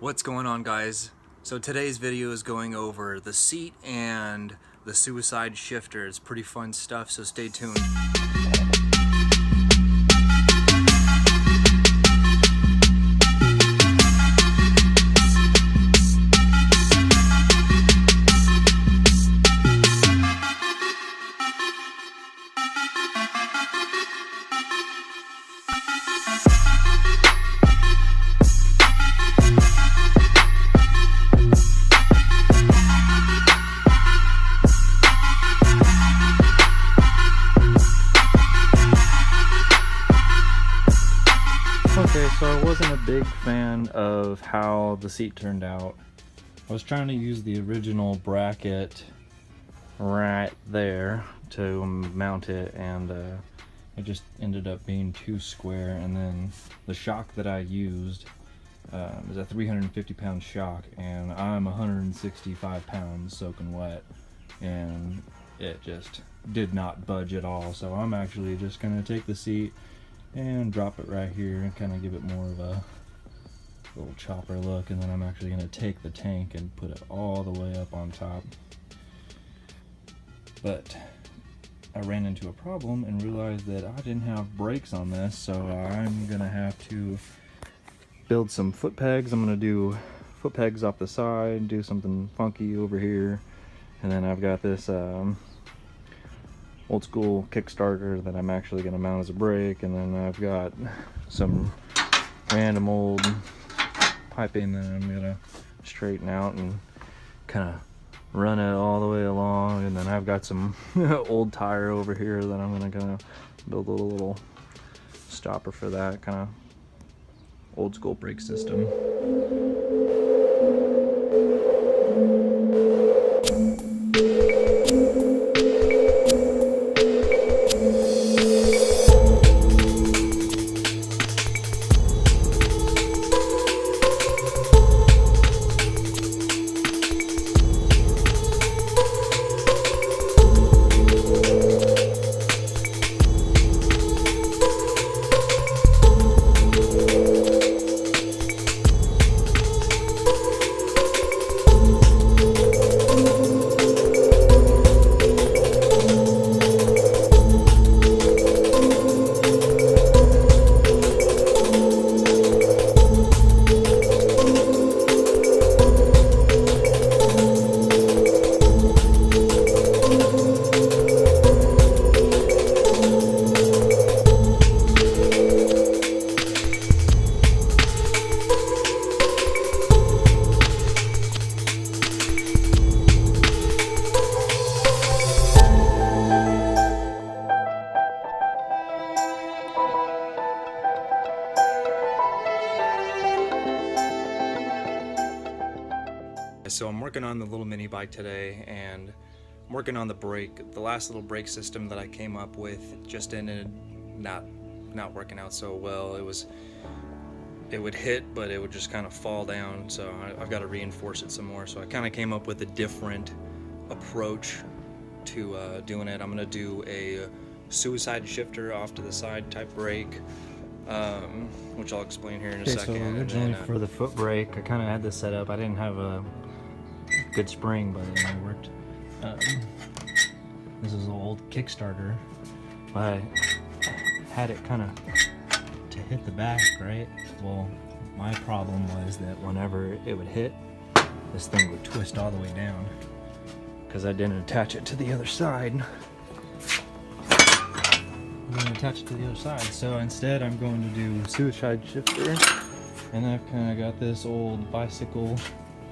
What's going on, guys? So today's video is going over the seat and the suicide shifter. It's pretty fun stuff, so stay tuned. Okay, so I wasn't a big fan of how the seat turned out. I was trying to use the original bracket right there to mount it, and it just ended up being too square. And then the shock that I used is a 350-pound shock, and I'm 165 pounds soaking wet, and it just did not budge at all. So I'm actually just going to take the seat and drop it right here and kind of give it more of a little chopper look, and then I'm actually going to take the tank and put it all the way up on top. But I ran into a problem and realized that I didn't have brakes on this, so I'm going to have to build some foot pegs. I'm going to do foot pegs off the side, do something funky over here, and then I've got this old school Kickstarter that I'm actually going to mount as a brake, and then I've got some random old piping that I'm going to straighten out and kind of run it all the way along, and then I've got some old tire over here that I'm going to kind of build a little stopper for that kind of old school brake system. So I'm working on the little mini bike today, and I'm working on the brake. The last little brake system that I came up with just ended not working out so well. It would hit, but it would just kind of fall down, so I've got to reinforce it some more. So I kind of came up with a different approach to doing it. I'm going to do a suicide shifter off to the side type brake, which I'll explain here in a second. So originally for the foot brake, I kind of had this set up. I didn't have a good spring, but it worked. This is an old Kickstarter, but I had it kind of to hit the back, right? Well, my problem was that whenever it would hit, this thing would twist all the way down because I didn't attach it to the other side. So instead I'm going to do suicide shifter, and I've kind of got this old bicycle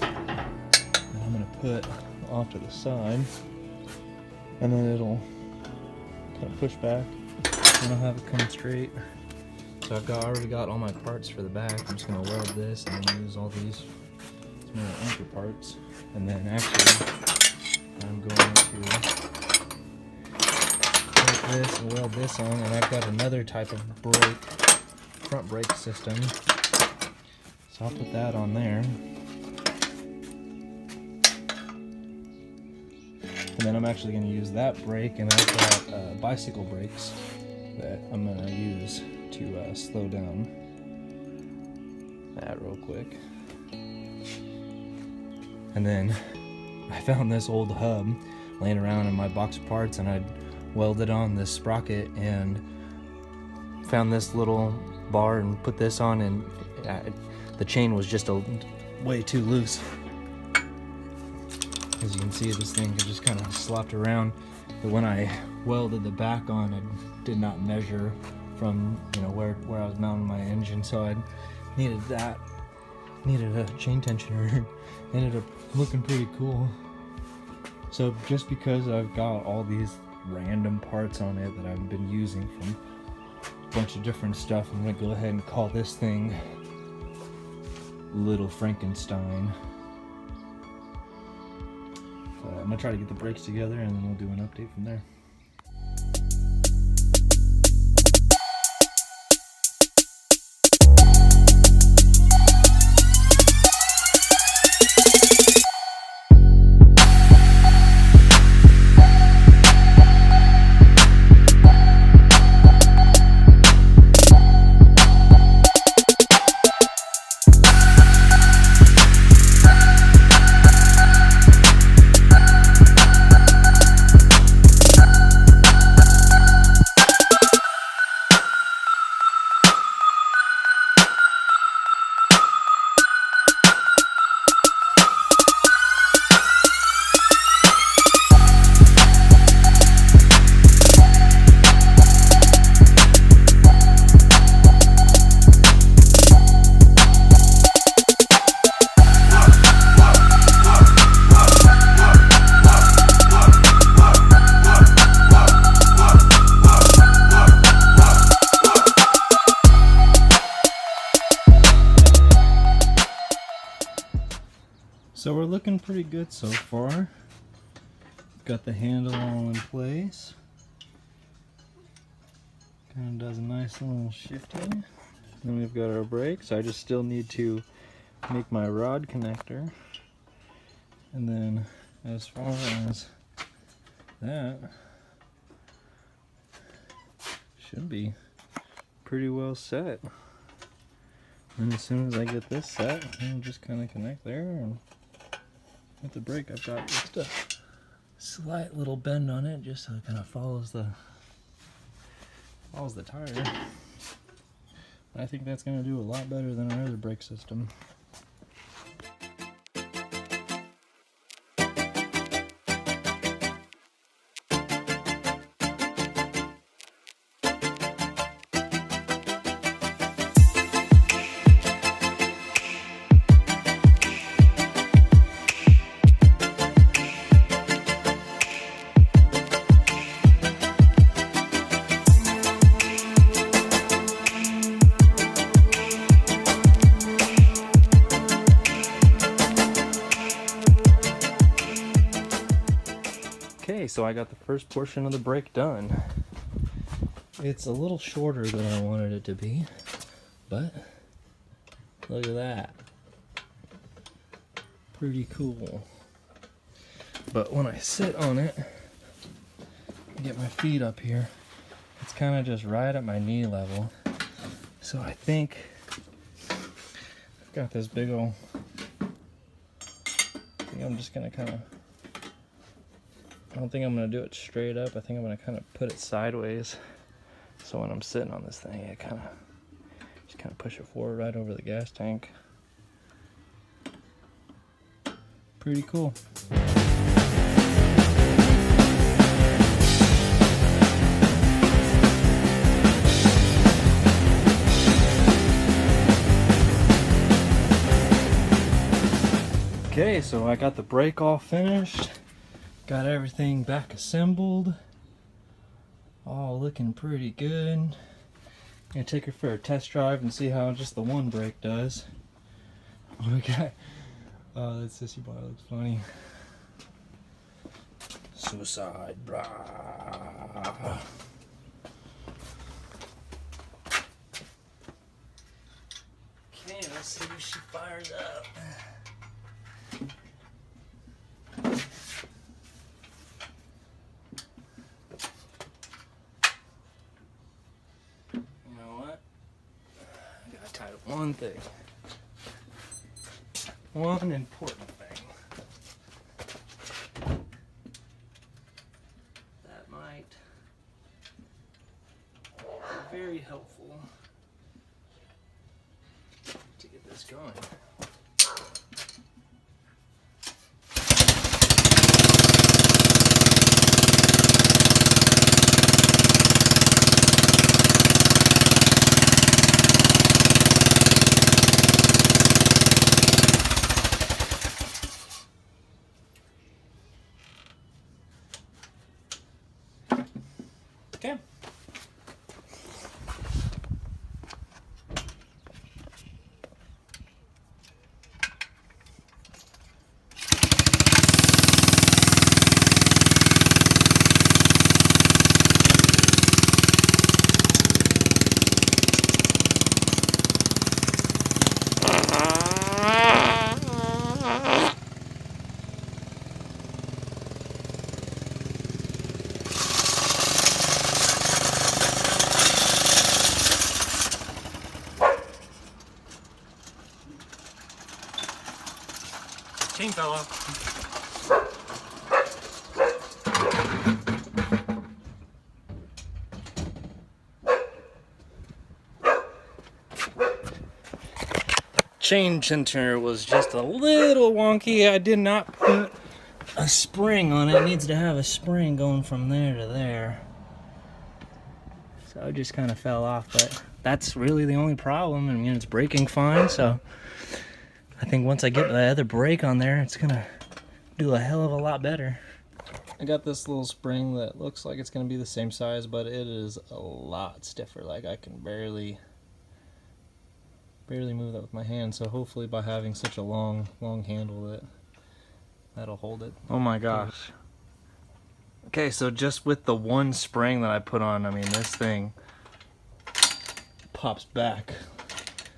that I'm going to put off to the side, and then it'll kind of push back and I'll have it come straight. So I've already got all my parts for the back. I'm just going to weld this and then use all these small anchor parts, and then actually I'm going to take this and weld this on, and I've got another type of brake, front brake system, so I'll put that on there. And then I'm actually going to use that brake, and I've got bicycle brakes that I'm going to use to slow down that real quick. And then I found this old hub laying around in my box of parts, and I'd welded on this sprocket and found this little bar and put this on, and the chain was just way too loose. As you can see, this thing just kind of slopped around. But when I welded the back on, I did not measure from where I was mounting my engine, so I needed a chain tensioner. Ended up looking pretty cool. So just because I've got all these random parts on it that I've been using from a bunch of different stuff, I'm gonna go ahead and call this thing Little Frankenstein. I'm gonna try to get the brakes together, and then we'll do an update from there. So we're looking pretty good so far. Got the handle all in place. Kind of does a nice little shifting. Then we've got our brakes. I just still need to make my rod connector. And then as far as that, should be pretty well set. And as soon as I get this set, I'll just kind of connect there. And with the brake, I've got just a slight little bend on it, just so it kind of follows the tire. I think that's going to do a lot better than our other brake system. Okay, so I got the first portion of the brake done. It's a little shorter than I wanted it to be, but look at that. Pretty cool. But when I sit on it, get my feet up here, it's kind of just right at my knee level. So I think I've got this big old, I'm just gonna kind of, I don't think I'm going to do it straight up. I think I'm going to kind of put it sideways. So when I'm sitting on this thing, I just kind of push it forward right over the gas tank. Pretty cool. Okay, so I got the brake all finished. Got everything back assembled. All looking pretty good. Gonna take her for a test drive and see how just the one brake does. We got, oh, that sissy boy looks funny. Suicide, brah. Okay, let's see if she fires up. One thing. One important thing. very helpful to get this going. Okay. Chain fell off. Chain center was just a little wonky. I did not put a spring on it. It needs to have a spring going from there to there. So it just kind of fell off, but that's really the only problem. I mean, it's braking fine, so I think once I get the other brake on there, it's gonna do a hell of a lot better. I got this little spring that looks like it's gonna be the same size, but it is a lot stiffer. Like I can barely move that with my hand. So hopefully by having such a long handle that'll hold it. Oh my gosh. Okay, so just with the one spring that I put on, I mean, this thing pops back.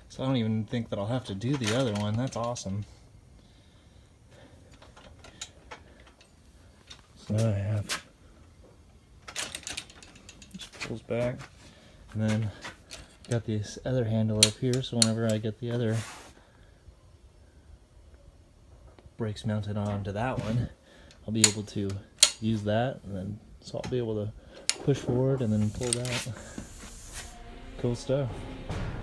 So I don't even think that I'll have to do the other one. That's awesome. So I have, just pulls back, and then got this other handle up here, so whenever I get the other brakes mounted onto that one, I'll be able to use that, and then so I'll be able to push forward and then pull it out. Cool stuff.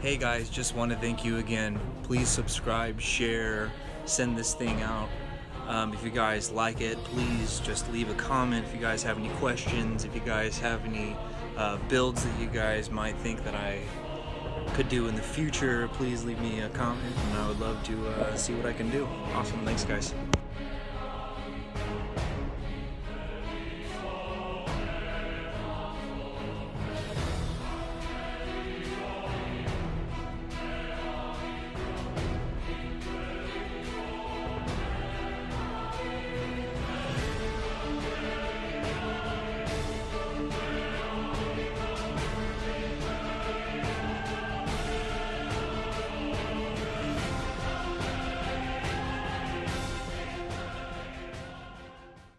Hey guys, just want to thank you again. Please subscribe, share, send this thing out. If you guys like it, please just leave a comment. If you guys have any questions, if you guys have any builds that you guys might think that I could do in the future, please leave me a comment, and I would love to see what I can do. Awesome, thanks guys.